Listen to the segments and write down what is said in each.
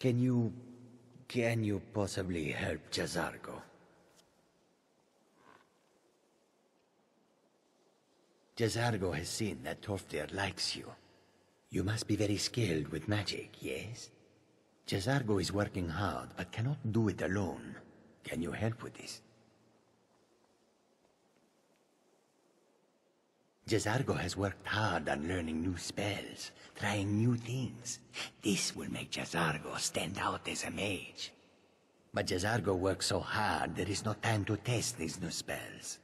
Can you possibly help Jazargo? Jazargo has seen that Torfdir likes you. You must be very skilled with magic, yes? Jazargo is working hard, but cannot do it alone. Can you help with this? Jazargo has worked hard on learning new spells, trying new things. This will make Jazargo stand out as a mage. But Jazargo works so hard, there is no time to test these new spells.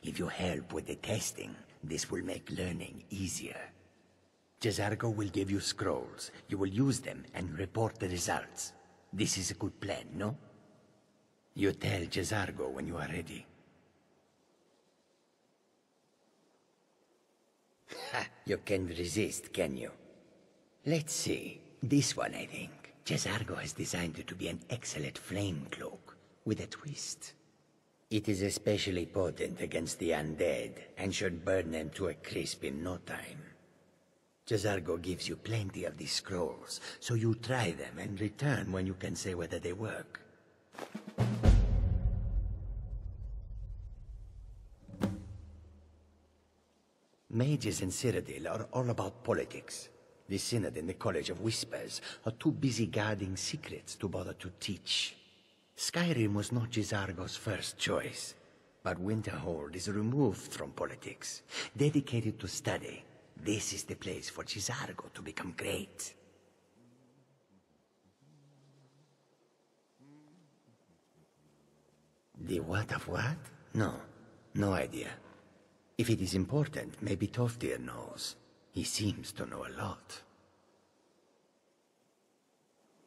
If you help with the testing, this will make learning easier. Jazargo will give you scrolls. You will use them and report the results. This is a good plan, no? You tell Jazargo when you are ready. Ha! You can't resist, can you? Let's see. This one, I think. Jazargo has designed it to be an excellent flame cloak, with a twist. It is especially potent against the undead, and should burn them to a crisp in no time. Jazargo gives you plenty of these scrolls, so you try them and return when you can say whether they work. Mages in Cyrodiil are all about politics. The Synod and the College of Whispers are too busy guarding secrets to bother to teach. Skyrim was not Jazargo's first choice, but Winterhold is removed from politics, dedicated to study. This is the place for Jazargo to become great. The what of what? No idea. If it is important, maybe Torfdir knows. He seems to know a lot.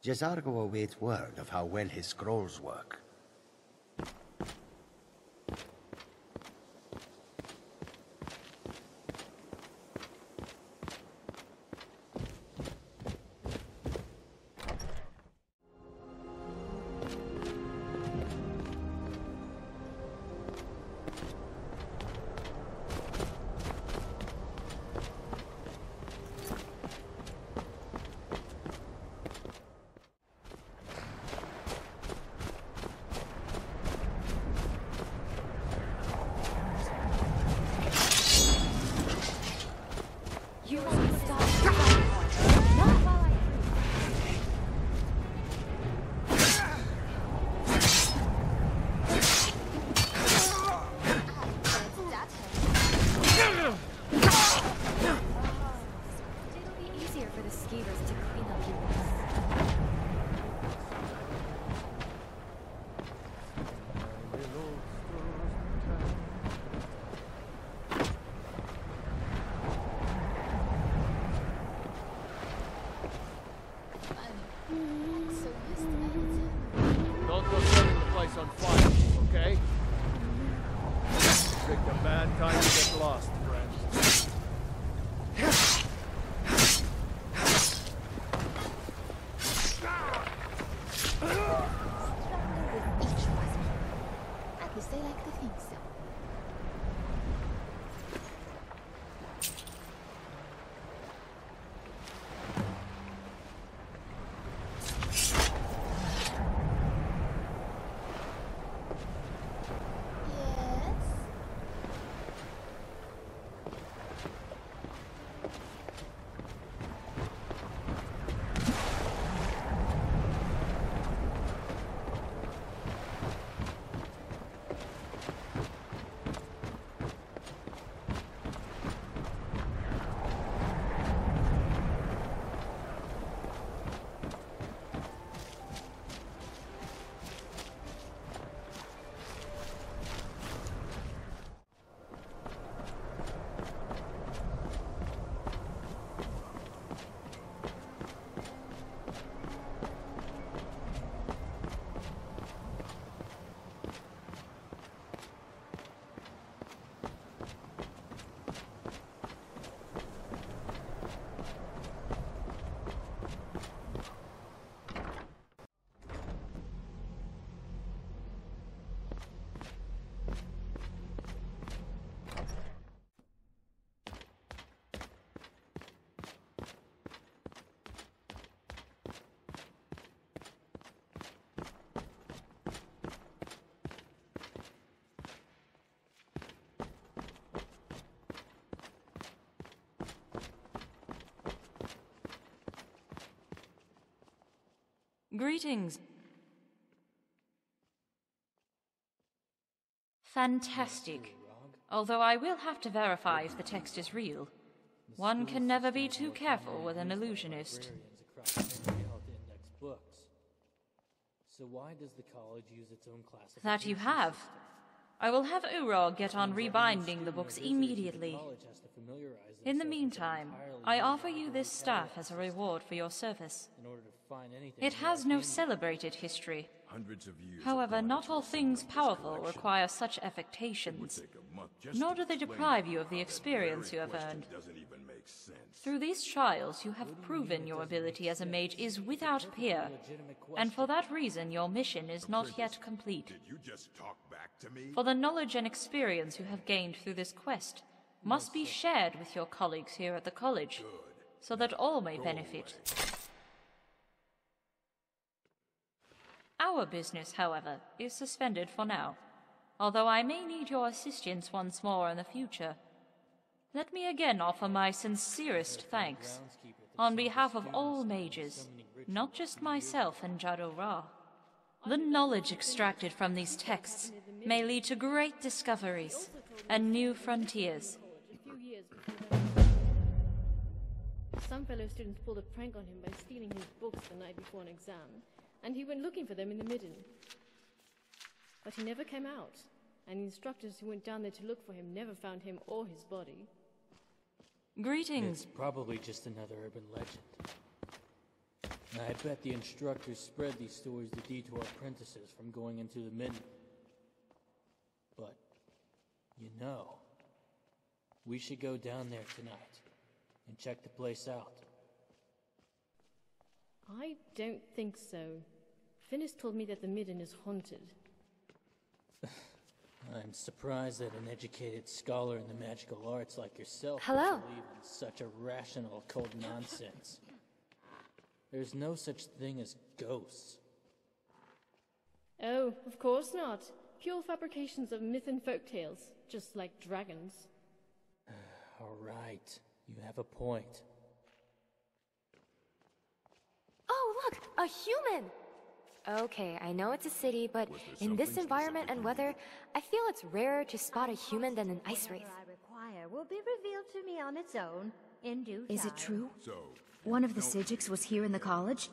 Jazargo awaits word of how well his scrolls work. Greetings. Fantastic. Although I will have to verify if the text is real. One can never be too careful with an illusionist. So why does the college use its own classification? That you have. I will have Urog get on rebinding the books immediately. In the meantime, I offer you this staff as a reward for your service. It has no celebrated history. However, not all things powerful require such affectations, nor do they deprive you of the experience you have earned. Through these trials, you have proven your ability as a mage is without peer, and for that reason your mission is not yet complete. For the knowledge and experience you have gained through this quest must be shared with your colleagues here at the college, so that all may benefit. Our business, however, is suspended for now, although I may need your assistance once more in the future. Let me again offer my sincerest thanks, on behalf of all mages, not just myself and Jado Ra. The knowledge extracted from these texts may lead to great discoveries and new frontiers. Some fellow students pulled a prank on him by stealing his books the night before an exam, and he went looking for them in the midden. But he never came out, and the instructors who went down there to look for him never found him or his body. Greetings. It's probably just another urban legend. I bet the instructors spread these stories to detour apprentices from going into the midden. But, you know, we should go down there tonight and check the place out. I don't think so. Finnis told me that the midden is haunted. I'm surprised that an educated scholar in the magical arts like yourself Hello. would believe in such irrational occult nonsense. There's no such thing as ghosts. Oh, of course not. Pure fabrications of myth and folk tales, just like dragons. All right, you have a point. Oh, look! A human! Okay, I know it's a city, but in this environment and weather, I feel it's rarer to spot a human than an ice wraith. I require will be revealed to me on its own in due time. Is it true? One of the Sijiks was here in the college?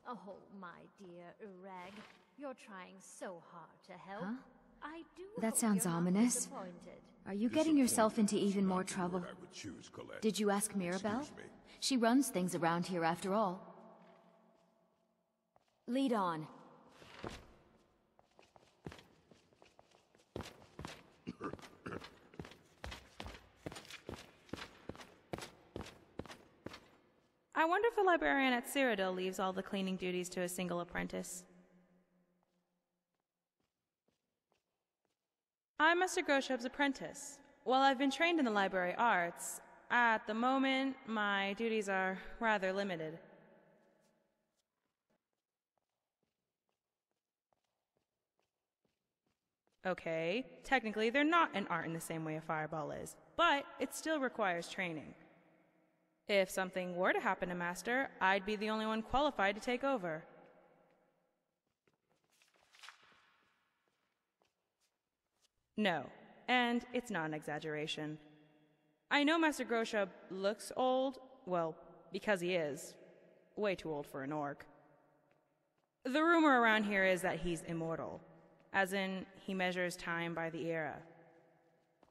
Oh, my dear Urag, you're trying so hard to help. Huh? I do That hope sounds you're not ominous. disappointed. Are you getting yourself into even more trouble? Did you ask Mirabelle? She runs things around here after all. Lead on. I wonder if the librarian at Cyrodiil leaves all the cleaning duties to a single apprentice. I'm Mr. Groshov's apprentice. While I've been trained in the library arts, at the moment, my duties are rather limited. Okay, technically they're not an art in the same way a fireball is, but it still requires training. If something were to happen to Master, I'd be the only one qualified to take over. No, and it's not an exaggeration. I know Master Groshob looks old, well, because he is. Way too old for an orc. The rumor around here is that he's immortal, as in he measures time by the era.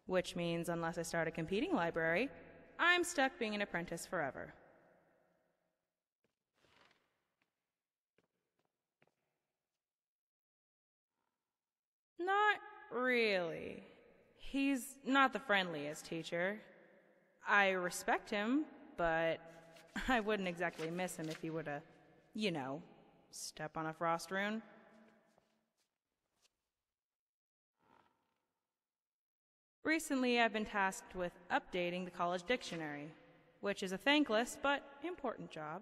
Which means unless I start a competing library, I'm stuck being an apprentice forever. Not really. He's not the friendliest teacher. I respect him, but I wouldn't exactly miss him if he were to, you know, step on a frost rune. Recently, I've been tasked with updating the college dictionary, which is a thankless but important job.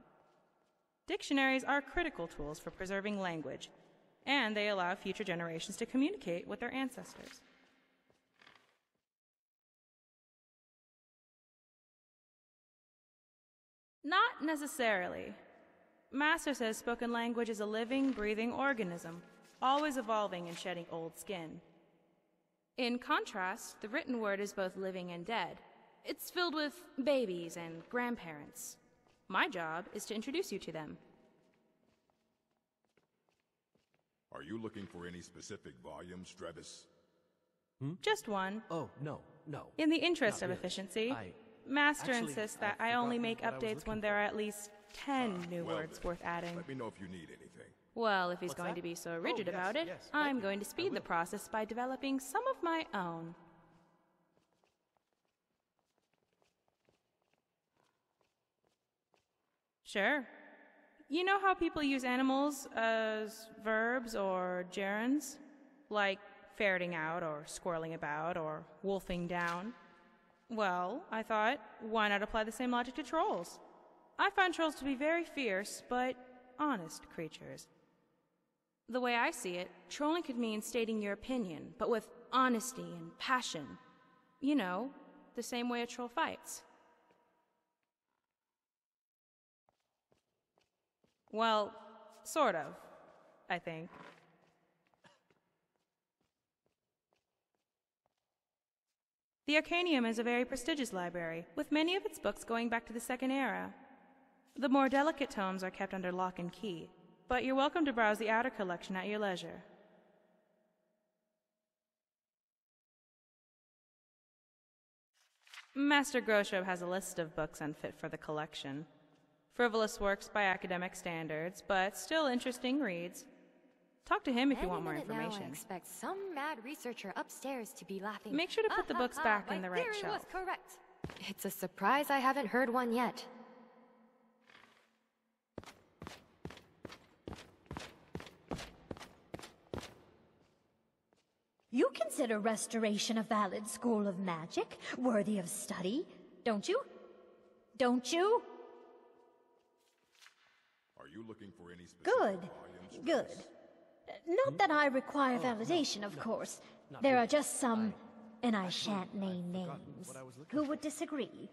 Dictionaries are critical tools for preserving language, and they allow future generations to communicate with their ancestors. Not necessarily. Master says spoken language is a living, breathing organism, always evolving and shedding old skin. In contrast, the written word is both living and dead. It's filled with babies and grandparents. My job is to introduce you to them. Are you looking for any specific volumes, Travis? Just one. Oh, no. In the interest Not of really. efficiency, Master Actually, insists that I've I only forgotten make what I was updates looking when there are at least 10 new well words then, worth adding. Let me know if you need anything. Well, if he's What's going that? to be so rigid yes, about it, yes, thank I'm you. going to I speed the will. process by developing some of my own. Sure. You know how people use animals as verbs or gerunds? Like ferreting out or squirreling about or wolfing down? Well, I thought, why not apply the same logic to trolls? I find trolls to be very fierce, but honest creatures. The way I see it, trolling could mean stating your opinion, but with honesty and passion. You know, the same way a troll fights. Well, sort of, I think. The Arcanium is a very prestigious library, with many of its books going back to the Second Era. The more delicate tomes are kept under lock and key, but you're welcome to browse the outer collection at your leisure. Master Groshob has a list of books unfit for the collection. Frivolous works by academic standards, but still interesting reads. Talk to him if you want more Now I information. expect some mad researcher upstairs to be laughing. Make sure to put the books back in the right My theory shelf. was correct. It's a surprise I haven't heard one yet. You consider restoration a valid school of magic, worthy of study, don't you? Don't you? Are you looking for any specific Good. volumes, Good. Travis? Not that I require validation, of course. There are just some, and I shan't name names, who would disagree.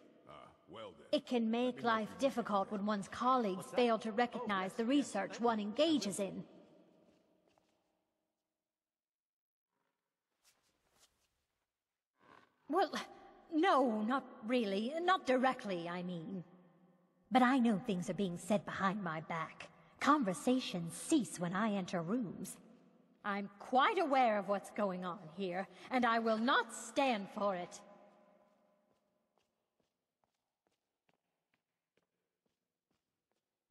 Well then. It can make life difficult when one's colleagues fail to recognize the research one engages in. Well, no, not really. Not directly, I mean. But I know things are being said behind my back. Conversations cease when I enter rooms. I'm quite aware of what's going on here, and I will not stand for it.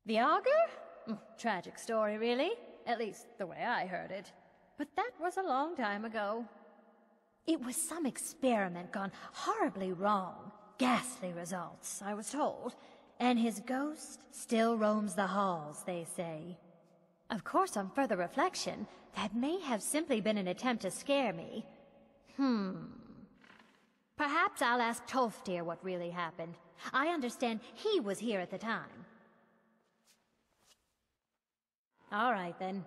The augur? Tragic story, really. At least the way I heard it. But that was a long time ago. It was some experiment gone horribly wrong. Ghastly results, I was told. And his ghost still roams the halls, they say. Of course, on further reflection, that may have simply been an attempt to scare me. Perhaps I'll ask Tolfdir what really happened. I understand he was here at the time. All right, then.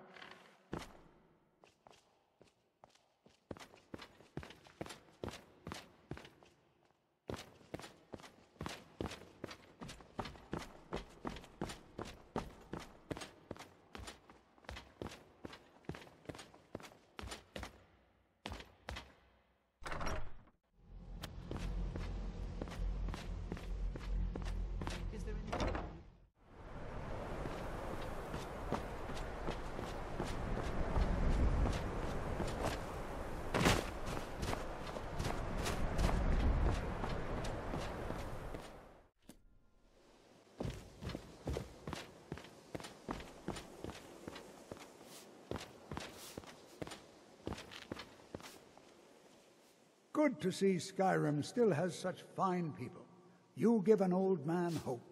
Good to see Skyrim still has such fine people. You give an old man hope.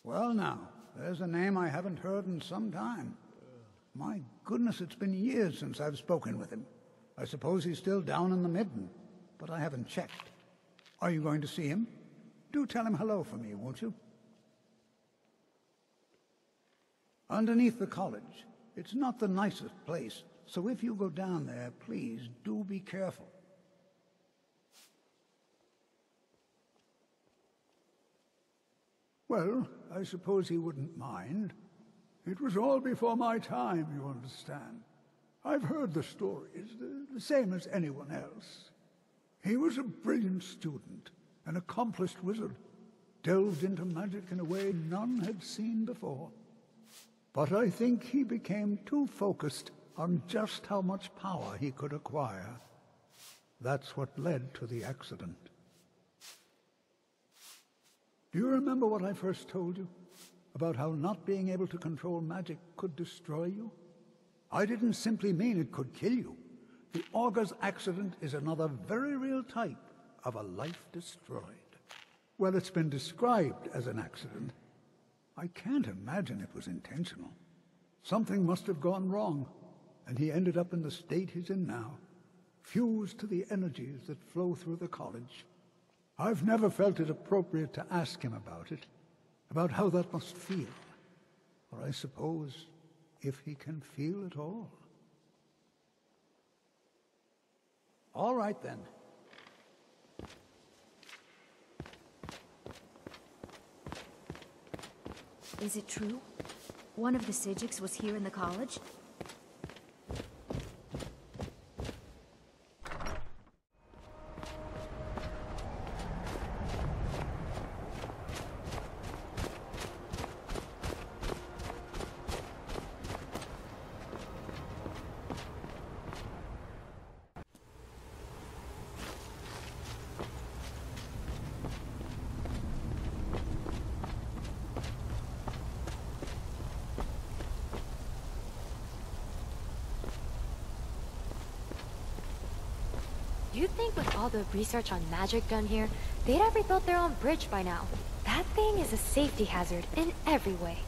Well now, there's a name I haven't heard in some time. My goodness, it's been years since I've spoken with him. I suppose he's still down in the Midden, but I haven't checked. Are you going to see him? Do tell him hello for me, won't you? Underneath the college. It's not the nicest place, so if you go down there, please do be careful. Well, I suppose he wouldn't mind. It was all before my time, you understand. I've heard the stories, the same as anyone else. He was a brilliant student, an accomplished wizard, delved into magic in a way none had seen before. But I think he became too focused on just how much power he could acquire. That's what led to the accident. Do you remember what I first told you? About how not being able to control magic could destroy you? I didn't simply mean it could kill you. The Augur's accident is another very real type of a life destroyed. Well, it's been described as an accident. I can't imagine it was intentional. Something must have gone wrong, and he ended up in the state he's in now, fused to the energies that flow through the college. I've never felt it appropriate to ask him about how that must feel. Or I suppose, if he can feel at all. All right, then. Is it true? One of the Sijiks was here in the college? You'd think with all the research on magic done here, they'd have rebuilt their own bridge by now. That thing is a safety hazard in every way.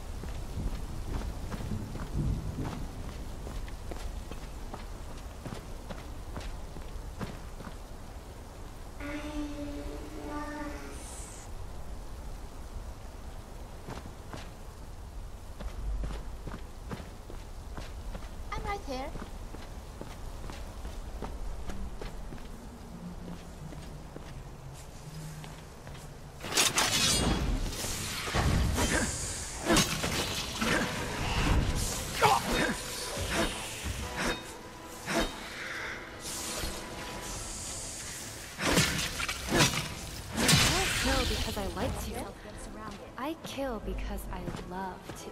I'm right here. Because I like to. I kill because I love to.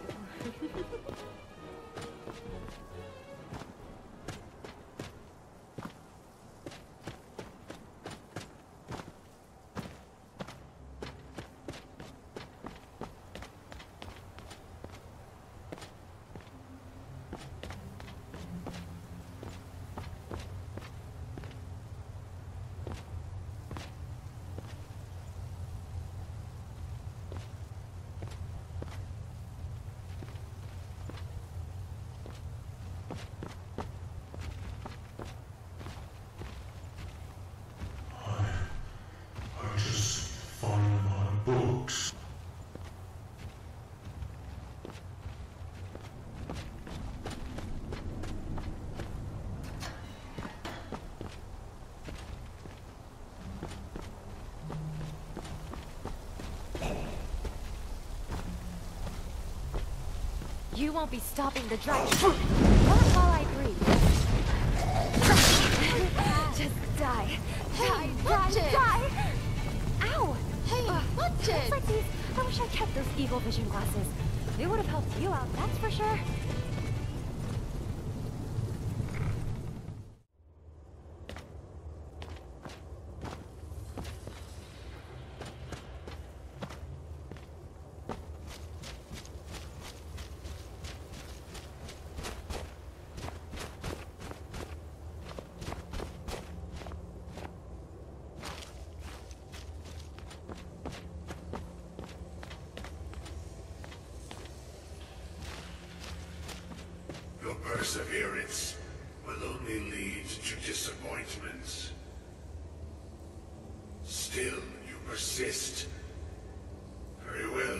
Books. You won't be stopping the dragon. Not while I breathe. Just die. Hey, Die. Ow! Hey, watch It's it! like these. I wish I kept those eagle vision glasses. They would have helped you out, that's for sure. Perseverance will only lead to disappointments. Still, you persist. Very well.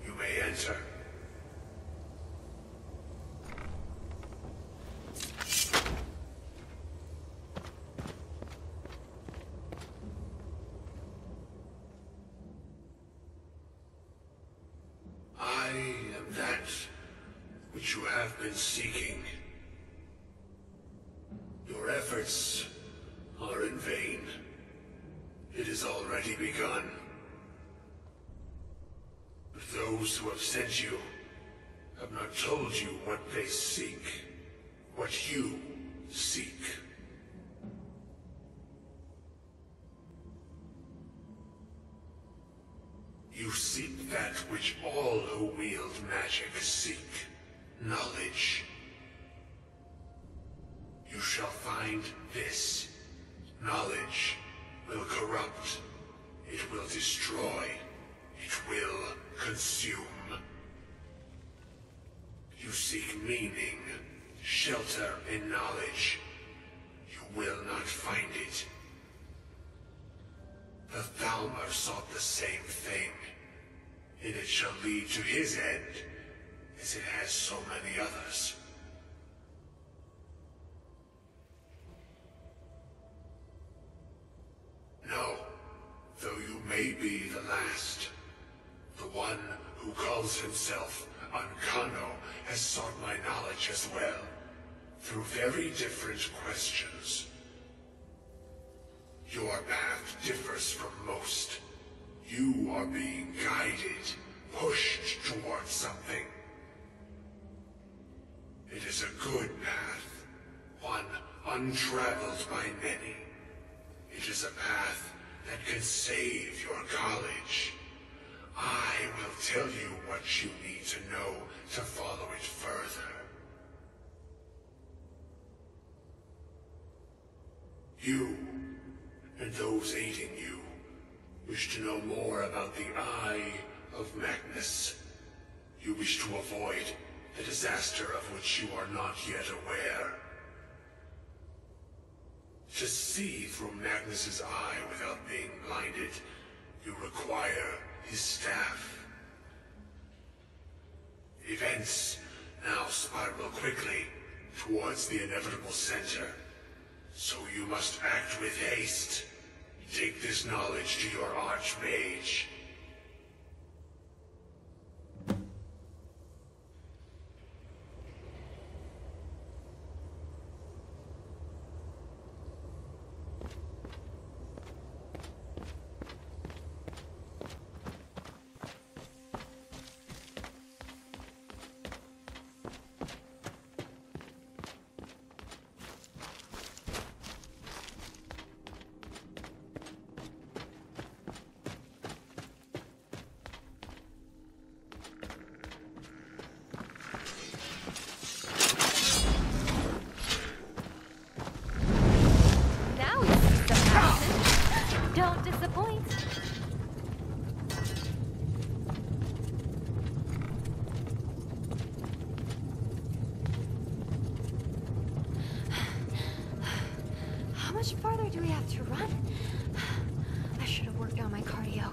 You may enter. which you have been seeking. Your efforts are in vain. It has already begun. But those who have sent you have not told you what they seek, what you seek. You seek that which all who wield magic seek, knowledge. You shall find this. Knowledge will corrupt. It will destroy. It will consume. You seek meaning, shelter in knowledge. You will not find it. The Thalmor sought the same thing, and it shall lead to his end, as it has so many others. No, though you may be the last, the one who calls himself Ancano has sought my knowledge as well, through very different questions. Your path differs from most. You are being guided, pushed towards something. It is a good path, one untraveled by many. It is a path that can save your college. I will tell you what you need to know to follow it further. You, and those aiding you, wish to know more about the Eye of Magnus. You wish to avoid the disaster of which you are not yet aware. To see through Magnus's eye without being blinded, you require his staff. Events now spiral quickly towards the inevitable center, so you must act with haste. Take this knowledge to your Archmage. Don't disappoint. How much farther do we have to run? I should have worked on my cardio.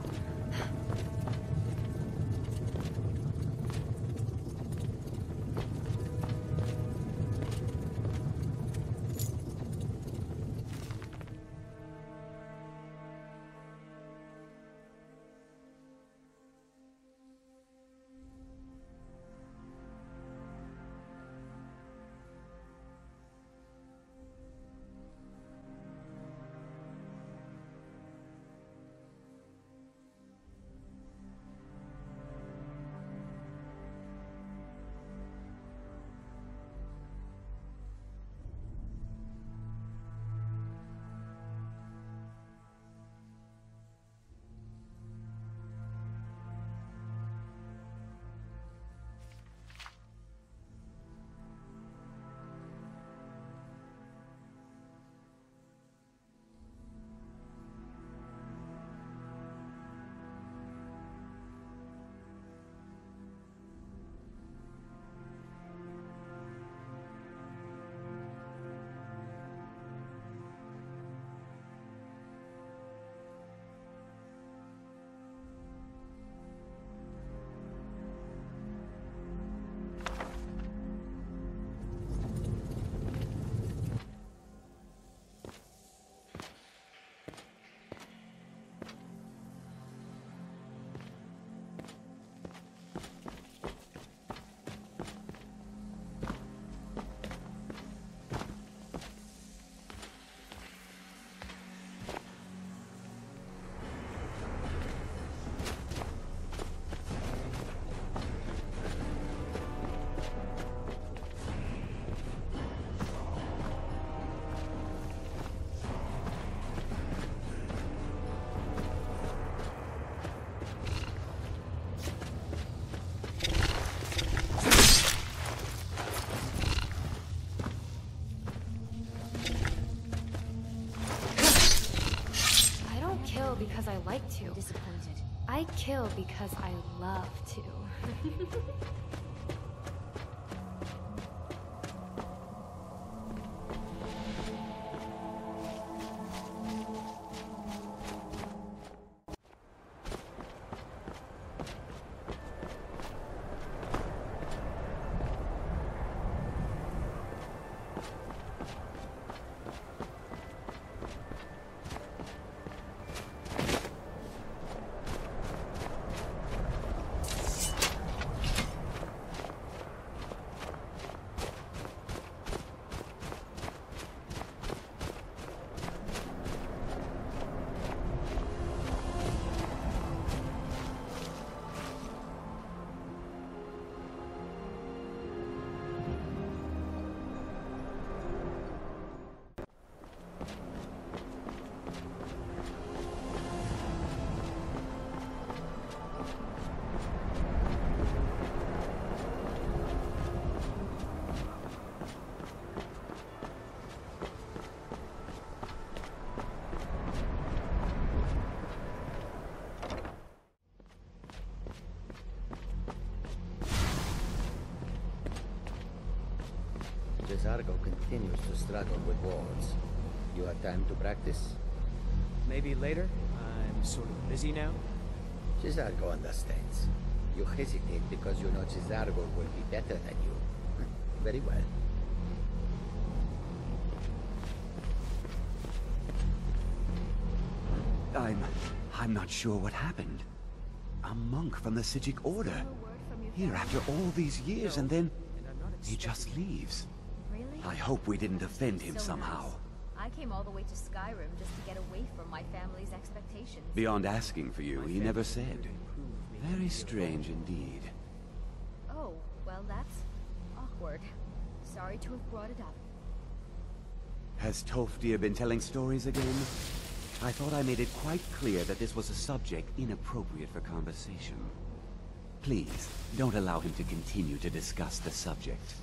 I kill because I love to. Zargo continues to struggle with wards. You have time to practice? Maybe later? I'm sort of busy now. Zargo understands. You hesitate because you know Zargo will be better than you. Very well. I'm not sure what happened. A monk from the Sijic Order. Here after all these years, and then he just leaves. Really? I hope we didn't offend him somehow. Nice. I came all the way to Skyrim just to get away from my family's expectations. Beyond asking for you, he never said. Very strange indeed. Oh, well that's awkward. Sorry to have brought it up. Has Toftir been telling stories again? I thought I made it quite clear that this was a subject inappropriate for conversation. Please, don't allow him to continue to discuss the subject.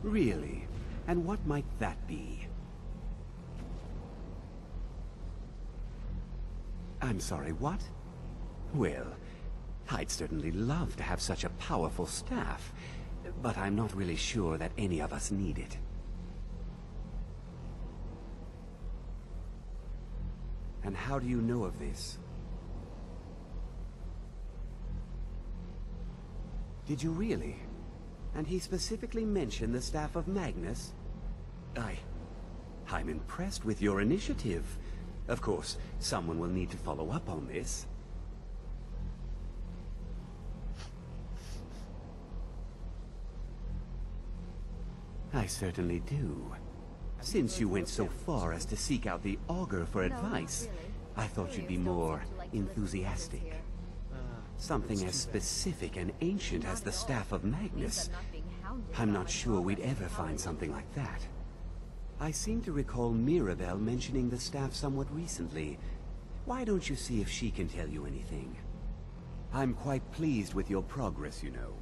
Really? And what might that be? I'm sorry, what? Well, I'd certainly love to have such a powerful staff, but I'm not really sure that any of us need it. And how do you know of this? Did you really? And he specifically mentioned the staff of Magnus? I'm impressed with your initiative. Of course, someone will need to follow up on this. I certainly do. Since you went so far as to seek out the Augur for advice, I thought you'd be more enthusiastic. Something as specific and ancient as the Staff of Magnus. I'm not sure we'd ever find something like that. I seem to recall Mirabelle mentioning the staff somewhat recently. Why don't you see if she can tell you anything? I'm quite pleased with your progress, you know.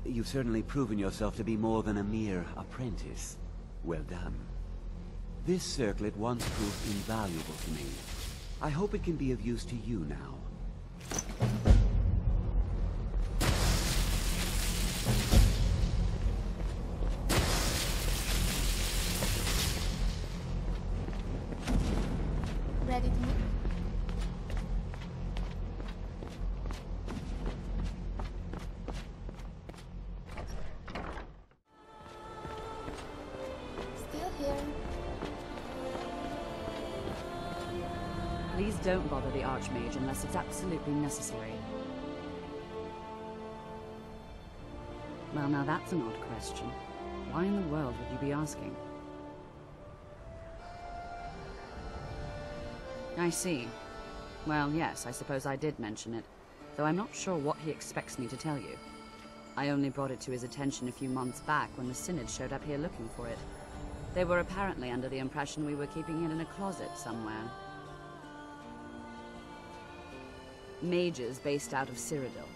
You've certainly proven yourself to be more than a mere apprentice. Well done. This circlet once proved invaluable to me. I hope it can be of use to you now. Ready to move? Still here. Please don't bother the Archmage unless it's absolutely necessary. Well, now that's an odd question. Why in the world would you be asking? I see. Well, yes, I suppose I did mention it, though I'm not sure what he expects me to tell you. I only brought it to his attention a few months back when the Synod showed up here looking for it. They were apparently under the impression we were keeping it in a closet somewhere. Mages based out of Cyrodiil.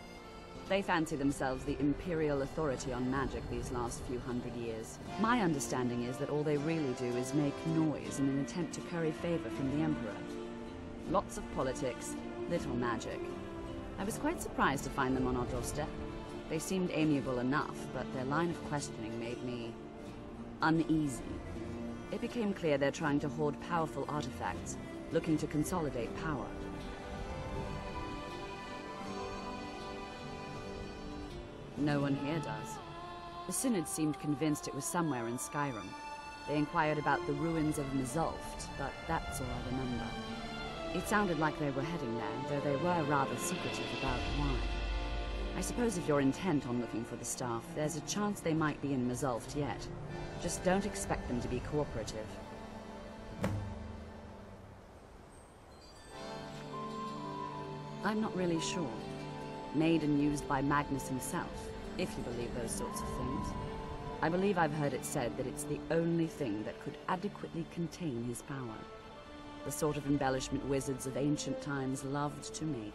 They fancy themselves the imperial authority on magic these last few hundred years. My understanding is that all they really do is make noise in an attempt to curry favor from the Emperor. Lots of politics, little magic. I was quite surprised to find them on our doorstep. They seemed amiable enough, but their line of questioning made me uneasy. It became clear they're trying to hoard powerful artifacts, looking to consolidate power. No one here does. The Synod seemed convinced it was somewhere in Skyrim. They inquired about the ruins of Mizulft, but that's all I remember. It sounded like they were heading there, though they were rather secretive about why. I suppose if you're intent on looking for the staff, there's a chance they might be in Mizulft yet. Just don't expect them to be cooperative. I'm not really sure. Made and used by Magnus himself, if you believe those sorts of things. I believe I've heard it said that it's the only thing that could adequately contain his power. The sort of embellishment wizards of ancient times loved to make.